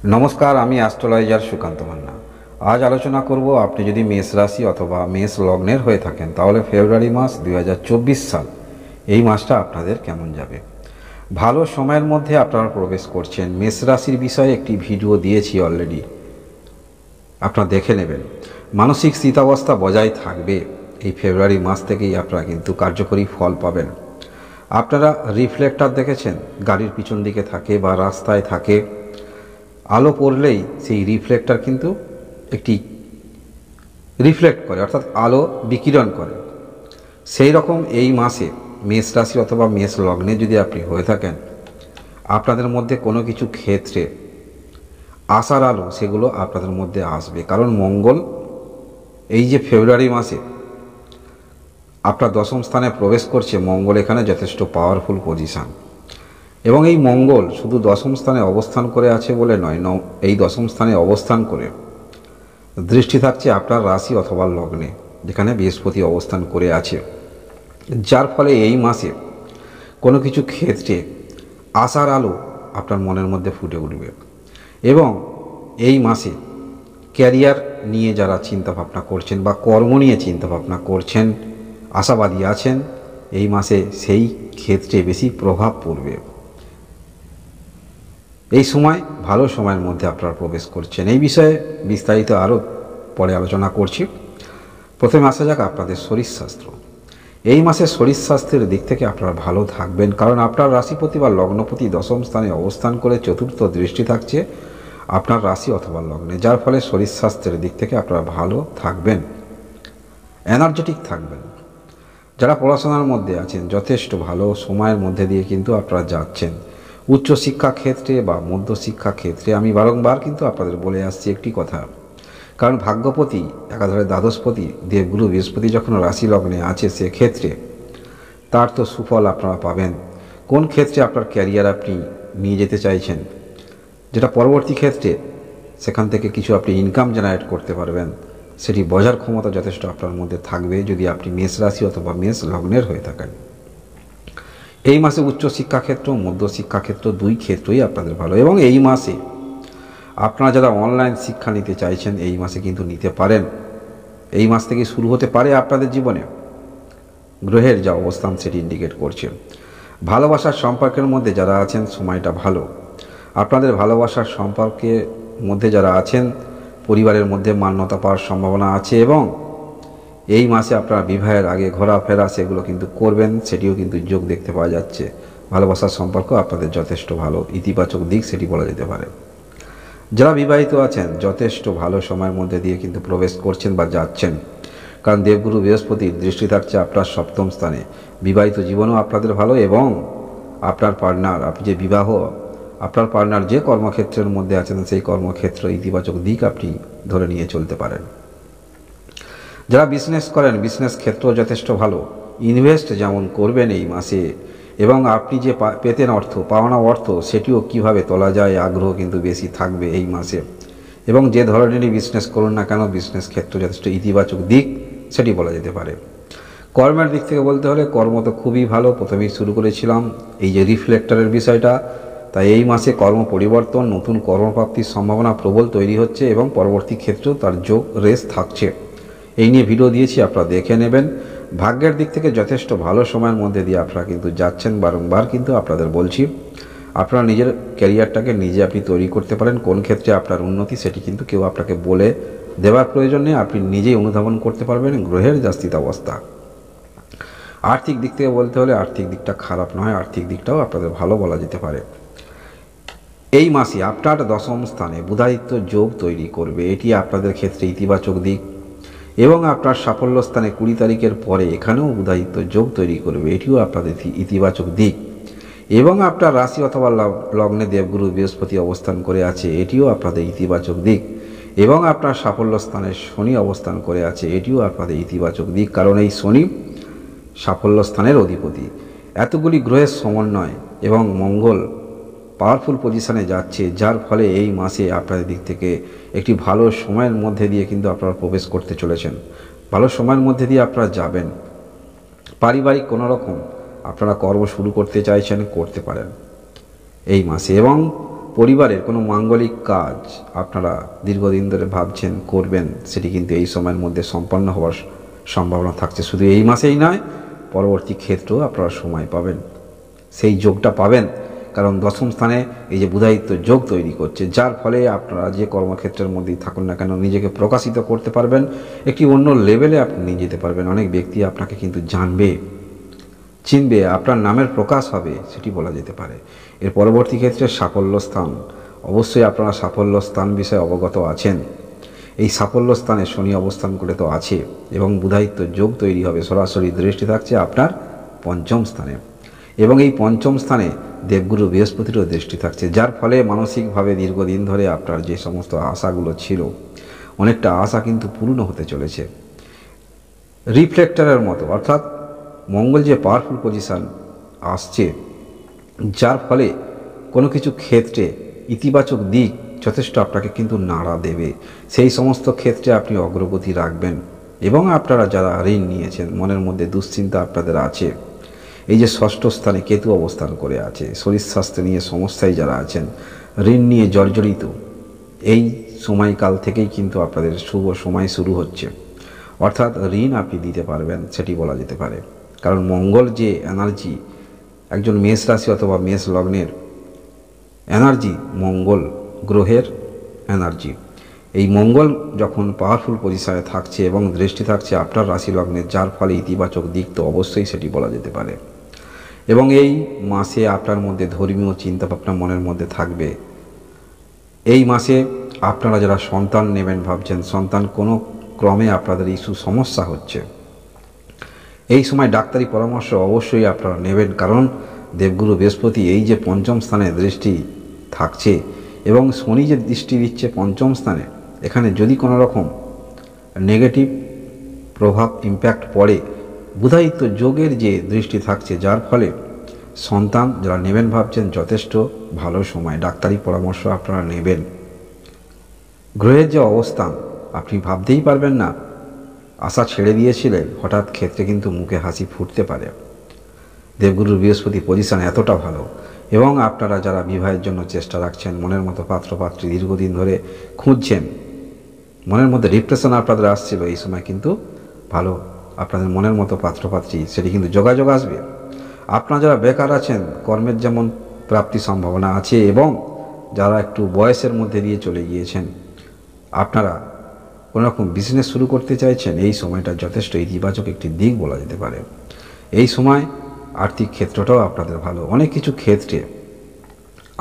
नमस्कार, आमी एस्ट्रोलजार सुकांत मान्ना। आज आलोचना करब आपनि यदि मेष राशि अथवा मेष लग्नेर हये थाकेन ताहले फेब्रुआरी मास 2024 साल এই মাসটা আপনাদের কেমন যাবে। ভালো সময়ের মধ্যে আপনারা প্রবেশ করছেন। মেষ রাশির বিষয়ে একটি ভিডিও দিয়েছি অলরেডি, আপনারা দেখে নেবেন। মানসিক স্থিতাবস্থা বজায় থাকবে। এই ফেব্রুয়ারি মাস থেকেই আপনারা কিন্তু কার্যকরী ফল পাবেন। আপনারা রিফ্লেক্টর দেখেছেন, গাড়ির পিছন দিকে থাকে বা রাস্তায় থাকে, আলো পড়লেই সেই রিফ্লেক্টর কিন্তু একটি রিফ্লেক্ট করে, অর্থাৎ আলো বিকিরণ করে। সেই রকম এই মাসে মেষ রাশি অথবা মেষ লগ্নে যদি আপনি হয়ে থাকেন, আপনাদের মধ্যে কোনো কিছু ক্ষেত্রে আশার আলো সেগুলো আপনাদের মধ্যে আসবে। কারণ মঙ্গল এই যে ফেব্রুয়ারি মাসে আপনার দশম স্থানে প্রবেশ করছে, মঙ্গল এখানে যথেষ্ট পাওয়ারফুল পজিশান। এবং এই মঙ্গল শুধু দশম স্থানে অবস্থান করে আছে বলে নয়, এই দশম স্থানে অবস্থান করে দৃষ্টি থাকছে আপনার রাশি অথবা লগ্নে, যেখানে বৃহস্পতি অবস্থান করে আছে। যার ফলে এই মাসে কোনো কিছু ক্ষেত্রে আশার আলো আপনার মনের মধ্যে ফুটে উঠবে। এবং এই মাসে ক্যারিয়ার নিয়ে যারা চিন্তাভাবনা করছেন বা কর্ম নিয়ে চিন্তাভাবনা করছেন, আশাবাদী আছেন, এই মাসে সেই ক্ষেত্রে বেশি প্রভাব পড়বে। এই সময় ভালো সময়ের মধ্যে আপনারা প্রবেশ করছেন। এই বিষয়ে বিস্তারিত আরও পরে আলোচনা করছি। প্রথমে আসা যাক আপনাদের শরীরশাস্ত্র। এই মাসে শরীরস্বাস্থ্যের দিক থেকে আপনারা ভালো থাকবেন, কারণ আপনার রাশিপতি বা লগ্নপতি দশম স্থানে অবস্থান করে চতুর্থ দৃষ্টি থাকছে আপনার রাশি অথবা লগ্নে, যার ফলে শরীরস্বাস্থ্যের দিক থেকে আপনারা ভালো থাকবেন, এনার্জেটিক থাকবেন। যারা পড়াশোনার মধ্যে আছেন, যথেষ্ট ভালো সময়ের মধ্যে দিয়ে কিন্তু আপনারা যাচ্ছেন। উচ্চশিক্ষা ক্ষেত্রে বা মধ্যশিক্ষা ক্ষেত্রে আমি বারংবার কিন্তু আপনাদের বলে আসছি একটি কথা, কারণ ভাগ্যপতি একাধারে দ্বাদশপতি দেবগুরু বৃহস্পতি যখন রাশি লগ্নে আছে, সেক্ষেত্রে তার তো সুফল আপনারা পাবেন। কোন ক্ষেত্রে আপনার ক্যারিয়ার আপনি নিয়ে যেতে চাইছেন, যেটা পরবর্তী ক্ষেত্রে সেখান থেকে কিছু আপনি ইনকাম জেনারেট করতে পারবেন, সেটি বোঝার ক্ষমতা যথেষ্ট আপনার মধ্যে থাকবে যদি আপনি মেষ রাশি অথবা মেষ লগ্নের হয়ে থাকেন। এই মাসে উচ্চশিক্ষা ক্ষেত্র, মধ্যশিক্ষা ক্ষেত্র দুই ক্ষেত্রই আপনাদের ভালো। এবং এই মাসে আপনারা যারা অনলাইন শিক্ষা নিতে চাইছেন, এই মাসে কিন্তু নিতে পারেন। এই মাস থেকে শুরু হতে পারে আপনাদের জীবনে। গ্রহের যা অবস্থান সেটি ইন্ডিকেট করছে। ভালোবাসার সম্পর্কের মধ্যে যারা আছেন, সময়টা ভালো। আপনাদের ভালোবাসার সম্পর্কের মধ্যে যারা আছেন, পরিবারের মধ্যে মান্যতা পাওয়ার সম্ভাবনা আছে। এবং এই মাসে আপনারা বিবাহের আগে ঘোরাফেরা সেগুলো কিন্তু করবেন, সেটিও কিন্তু যোগ দেখতে পাওয়া যাচ্ছে। ভালোবাসার সম্পর্ক আপনাদের যথেষ্ট ভালো, ইতিবাচক দিক সেটি বলা যেতে পারে। যারা বিবাহিত আছেন, যথেষ্ট ভালো সময়ের মধ্যে দিয়ে কিন্তু প্রবেশ করছেন বা যাচ্ছেন, কারণ দেবগুরু বৃহস্পতির দৃষ্টি থাকছে আপনার সপ্তম স্থানে। বিবাহিত জীবনও আপনাদের ভালো। এবং আপনার পার্টনার, আপনি যে বিবাহ, আপনার পার্টনার যে কর্মক্ষেত্রের মধ্যে আছেন, সেই কর্মক্ষেত্র ইতিবাচক দিক আপনি ধরে নিয়ে চলতে পারেন। যারা বিজনেস করেন, বিজনেস ক্ষেত্র যথেষ্ট ভালো। ইনভেস্ট যেমন করবেন এই মাসে, এবং আপনি যে পেতেন অর্থ, পাওনা অর্থ, সেটিও কিভাবে তোলা যায় আগ্রহ কিন্তু বেশি থাকবে এই মাসে। এবং যে ধরনেরই বিজনেস করুন না কেন, বিজনেস ক্ষেত্র যথেষ্ট ইতিবাচক দিক সেটি বলা যেতে পারে। কর্মের দিক থেকে বলতে হলে কর্ম তো খুবই ভালো। প্রথমেই শুরু করেছিলাম এই যে রিফ্লেক্টরের বিষয়টা, তাই এই মাসে কর্ম পরিবর্তন, নতুন কর্মপ্রাপ্তির সম্ভাবনা প্রবল তৈরি হচ্ছে এবং পরবর্তী ক্ষেত্রেও তার যোগ রেস থাকছে। এই নিয়ে ভিডিও দিয়েছি, আপনারা দেখে নেবেন। ভাগ্যের দিক থেকে যথেষ্ট ভালো সময়ের মধ্যে দিয়ে আপনারা কিন্তু যাচ্ছেন। বারংবার কিন্তু আপনাদের বলছি, আপনারা নিজের ক্যারিয়ারটাকে নিজে আপনি তৈরি করতে পারেন। কোন ক্ষেত্রে আপনার উন্নতি সেটি কিন্তু কেউ আপনাকে বলে দেওয়ার প্রয়োজন নেই, আপনি নিজেই অনুধাবন করতে পারবেন গ্রহের যা স্থিতাবস্থা। আর্থিক দিক থেকে বলতে হলে আর্থিক দিকটা খারাপ নয়, আর্থিক দিকটাও আপনাদের ভালো বলা যেতে পারে। এই মাসে আপনার দশম স্থানে বুধাদিত্য যোগ তৈরি করবে, এটি আপনাদের ক্ষেত্রে ইতিবাচক দিক। এবং আপনার সাফল্য স্থানে 20 তারিখের পরে এখানেও বুধাদিত্য যোগ তৈরি করবে, এটিও আপনাদের ইতিবাচক দিক। এবং আপনার রাশি অথবা লগ্নে দেবগুরু বৃহস্পতি অবস্থান করে আছে, এটিও আপনাদের ইতিবাচক দিক। এবং আপনার সাফল্য স্থানে শনি অবস্থান করে আছে, এটিও আপনাদের ইতিবাচক দিক, কারণ এই শনি সাফল্য স্থানের অধিপতি। এতগুলি গ্রহের সমন্বয় এবং মঙ্গল পাওয়ারফুল পজিশানে যাচ্ছে, যার ফলে এই মাসে আপনাদের দিক থেকে একটি ভালো সময়ের মধ্যে দিয়ে কিন্তু আপনারা প্রবেশ করতে চলেছেন। ভালো সময়ের মধ্যে দিয়ে আপনারা যাবেন। পারিবারিক কোনো রকম আপনারা কর্ম শুরু করতে চাইছেন, করতে পারেন এই মাসে। এবং পরিবারের কোনো মাঙ্গলিক কাজ আপনারা দীর্ঘদিন ধরে ভাবছেন করবেন, সেটি কিন্তু এই সময়ের মধ্যে সম্পন্ন হওয়ার সম্ভাবনা থাকছে। শুধু এই মাসেই নয়, পরবর্তী ক্ষেত্রেও আপনারা সময় পাবেন, সেই যোগটা পাবেন। কারণ দশম স্থানে এই যে বুধায়িত্ব যোগ তৈরি করছে, যার ফলে আপনারা যে কর্মক্ষেত্রের মধ্যেই থাকুন না কেন নিজেকে প্রকাশিত করতে পারবেন, একটি অন্য লেভেলে আপনি নিয়ে যেতে পারবেন। অনেক ব্যক্তি আপনাকে কিন্তু জানবে, চিনবে, আপনার নামের প্রকাশ হবে, সেটি বলা যেতে পারে। এর পরবর্তী ক্ষেত্রে সাফল্য স্থান, অবশ্যই আপনারা সাফল্য স্থান বিষয়ে অবগত আছেন। এই সাফল্য স্থানে শনি অবস্থান করে তো আছে এবং বুধায়িত্ব যোগ তৈরি হবে, সরাসরি দৃষ্টি থাকছে আপনার পঞ্চম স্থানে এবং এই পঞ্চম স্থানে দেবগুরু বৃহস্পতিরও দৃষ্টি থাকছে, যার ফলে মানসিকভাবে দীর্ঘদিন ধরে আপনার যে সমস্ত আশাগুলো ছিল, অনেকটা আশা কিন্তু পূর্ণ হতে চলেছে। রিফ্লেক্টরের মতো, অর্থাৎ মঙ্গল যে পাওয়ারফুল পজিশান আসছে, যার ফলে কোনো কিছু ক্ষেত্রে ইতিবাচক দিক যথেষ্ট আপনাকে কিন্তু নাড়া দেবে। সেই সমস্ত ক্ষেত্রে আপনি অগ্রগতি রাখবেন এবং আপনারা যারা ঋণ নিয়েছেন, মনের মধ্যে দুশ্চিন্তা আপনাদের আছে, এই যে ষষ্ঠ স্থানে কেতু অবস্থান করে আছে, শরীর স্বাস্থ্য নিয়ে সমস্যায় যারা আছেন, ঋণ নিয়ে জর্জরিত, এই সময়কাল থেকেই কিন্তু আপনাদের শুভ সময় শুরু হচ্ছে। অর্থাৎ ঋণ আপনি দিতে পারবেন, সেটি বলা যেতে পারে। কারণ মঙ্গল যে এনার্জি, একজন মেষ রাশি অথবা মেষ লগ্নের এনার্জি, মঙ্গল গ্রহের এনার্জি, এই মঙ্গল যখন পাওয়ারফুল পজিশনে থাকছে এবং দৃষ্টি থাকছে আপনার রাশি লগ্নের, যার ফলে ইতিবাচক দিক তো অবশ্যই সেটি বলা যেতে পারে। এবং এই মাসে আপনার মধ্যে ধর্মীয় চিন্তাভাবনা মনের মধ্যে থাকবে। এই মাসে আপনারা যারা সন্তান নেবেন ভাবছেন, সন্তান কোনো ক্রমে আপনাদের ইস্যু সমস্যা হচ্ছে, এই সময় ডাক্তারি পরামর্শ অবশ্যই আপনারা নেবেন। কারণ দেবগুরু বৃহস্পতি এই যে পঞ্চম স্থানে দৃষ্টি থাকছে এবং শনি যে দৃষ্টি দিচ্ছে পঞ্চম স্থানে, এখানে যদি কোনো রকম নেগেটিভ প্রভাব ইম্প্যাক্ট পড়ে, বুধায়িত্ব যোগের যে দৃষ্টি থাকছে, যার ফলে সন্তান যারা নেবেন ভাবছেন যথেষ্ট ভালো সময়, ডাক্তারি পরামর্শ আপনারা নেবেন। গ্রহের যে অবস্থান আপনি ভাবতেই পারবেন না, আশা ছেড়ে দিয়েছিলেন, হঠাৎ ক্ষেত্রে কিন্তু মুখে হাসি ফুটতে পারে। দেবগুরুর বৃহস্পতি পজিশন এতটা ভালো এবং আপনারা যারা বিবাহের জন্য চেষ্টা রাখছেন, মনের মতো পাত্রপাত্রী দীর্ঘদিন ধরে খুঁজছেন, মনের মধ্যে ডিপ্রেশন আপনাদের আসছিল, এই সময় কিন্তু ভালো আপনাদের মনের মতো পাত্রপাত্রী সেটি কিন্তু যোগাযোগ আসবে। আপনারা যারা বেকার আছেন, কর্মের যেমন প্রাপ্তি সম্ভাবনা আছে এবং যারা একটু বয়সের মধ্যে দিয়ে চলে গিয়েছেন, আপনারা কোনো রকম বিজনেস শুরু করতে চাইছেন, এই সময়টা যথেষ্ট ইতিবাচক একটি দিক বলা যেতে পারে। এই সময় আর্থিক ক্ষেত্রটাও আপনাদের ভালো, অনেক কিছু ক্ষেত্রে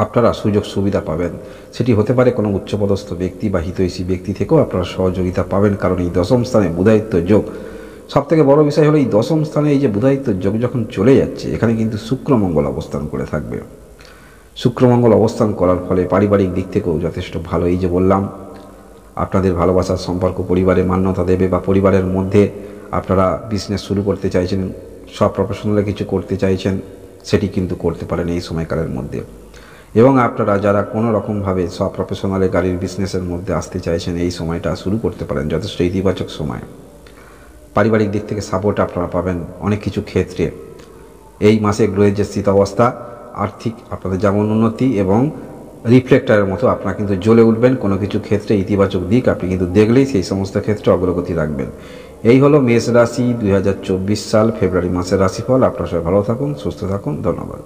আপনারা সুযোগ সুবিধা পাবেন। সেটি হতে পারে কোনো উচ্চপদস্থ ব্যক্তি বা হিতৈষী ব্যক্তি থেকেও আপনারা সহযোগিতা পাবেন। কারণ এই দশম স্থানে বুধায়িত্ব যোগ, সবথেকে বড় বিষয় হলো এই দশম স্থানে এই যে বুধায়িত্ব যোগ যখন চলে যাচ্ছে, এখানে কিন্তু শুক্রমঙ্গল অবস্থান করে থাকবে। শুক্রমঙ্গল অবস্থান করার ফলে পারিবারিক দিক থেকেও যথেষ্ট ভালো। এই যে বললাম, আপনাদের ভালোবাসার সম্পর্ক পরিবারে মান্যতা দেবে বা পরিবারের মধ্যে আপনারা বিজনেস শুরু করতে চাইছেন, সব প্রফেশনালে কিছু করতে চাইছেন, সেটি কিন্তু করতে পারেন এই সময়কালের মধ্যে। এবং আপনারা যারা কোনো রকমভাবে সব প্রফেশনালে গাড়ির বিজনেসের মধ্যে আসতে চাইছেন, এই সময়টা শুরু করতে পারেন, যথেষ্ট ইতিবাচক সময়। পারিবারিক দিক থেকে সাপোর্ট আপনারা পাবেন অনেক কিছু ক্ষেত্রে। এই মাসে গ্রহের যে স্থিত অবস্থা, আর্থিক আপনাদের যেমন উন্নতি এবং রিফ্লেক্টরের মতো আপনারা কিন্তু জ্বলে উঠবেন। কোনো কিছু ক্ষেত্রে ইতিবাচক দিক আপনি কিন্তু দেখলেই সেই সমস্ত ক্ষেত্রে অগ্রগতি রাখবেন। এই হলো মেষ রাশি 2024 সাল ফেব্রুয়ারি মাসের রাশিফল। আপনারা সবাই ভালো থাকুন, সুস্থ থাকুন, ধন্যবাদ।